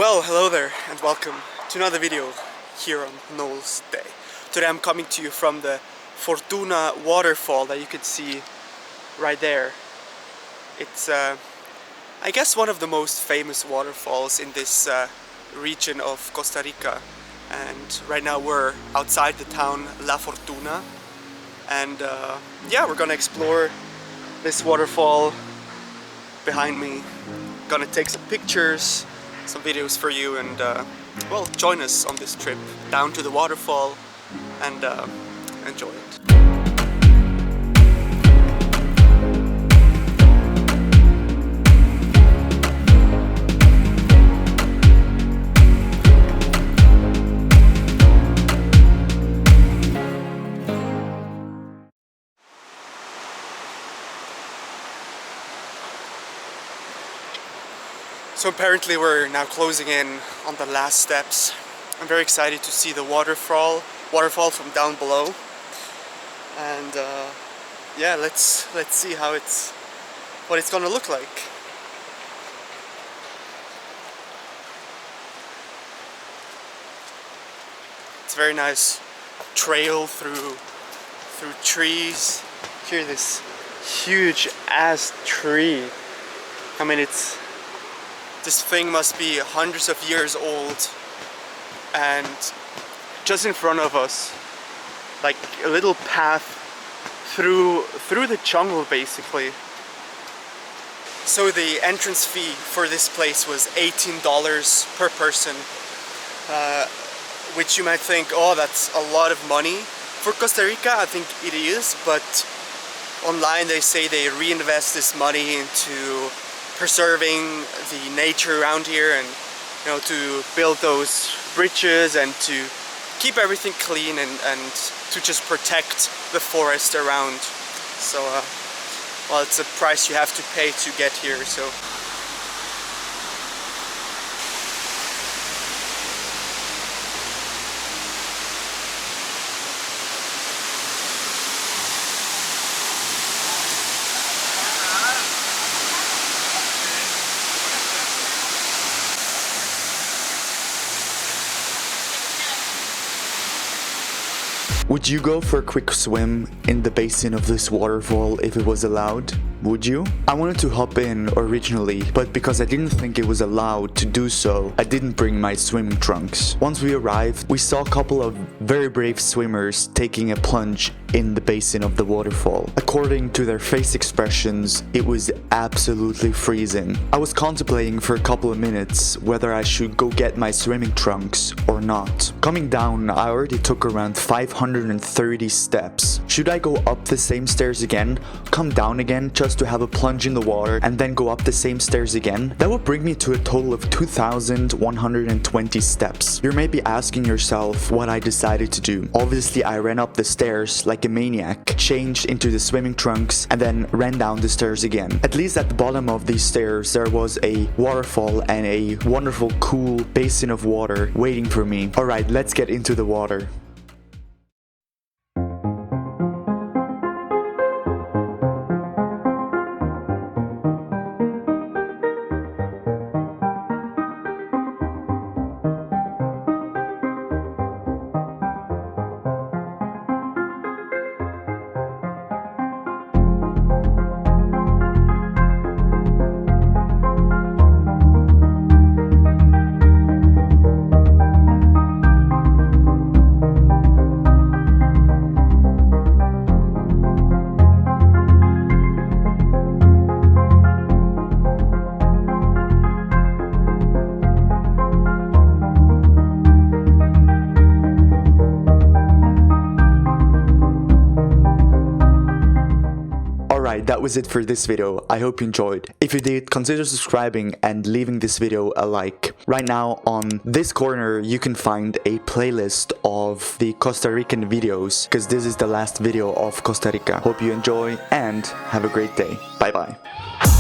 Well, hello there and welcome to another video here on NoelsDay. Today I'm coming to you from the Fortuna waterfall that you could see right there. It's I guess one of the most famous waterfalls in this region of Costa Rica, and right now we're outside the town La Fortuna, and yeah, we're gonna explore this waterfall behind me. Gonna take some pictures, some videos for you, and well, join us on this trip down to the waterfall and enjoy it. So apparently we're now closing in on the last steps. I'm very excited to see the waterfall from down below, and yeah, let's see what it's gonna look like. It's a very nice trail through trees. Hear this huge ass tree. I mean, this thing must be hundreds of years old, and just in front of us, like a little path through the jungle basically. So the entrance fee for this place was $18 per person, which you might think, oh, that's a lot of money. For Costa Rica, I think it is, but online they say they reinvest this money into preserving the nature around here, and to build those bridges and to keep everything clean and to just protect the forest around. So well, it's a price you have to pay to get here. So would you go for a quick swim in the basin of this waterfall if it was allowed? Would you? I wanted to hop in originally, but because I didn't think it was allowed to do so, I didn't bring my swimming trunks. Once we arrived, we saw a couple of very brave swimmers taking a plunge in the basin of the waterfall. According to their face expressions, it was absolutely freezing. I was contemplating for a couple of minutes whether I should go get my swimming trunks or not. Coming down, I already took around 530 steps. Should I go up the same stairs again, come down again just to have a plunge in the water, and then go up the same stairs again? That would bring me to a total of 2,120 steps. You may be asking yourself what I decided to do. Obviously, I ran up the stairs like a maniac, changed into the swimming trunks, and then ran down the stairs again. At least at the bottom of these stairs there was a waterfall and a wonderful cool basin of water waiting for me. Alright, let's get into the water. Alright, that was it for this video. I hope you enjoyed. If you did, consider subscribing and leaving this video a like. Right now on this corner you can find a playlist of the Costa Rican videos, because this is the last video of Costa Rica. Hope you enjoy and have a great day. Bye bye.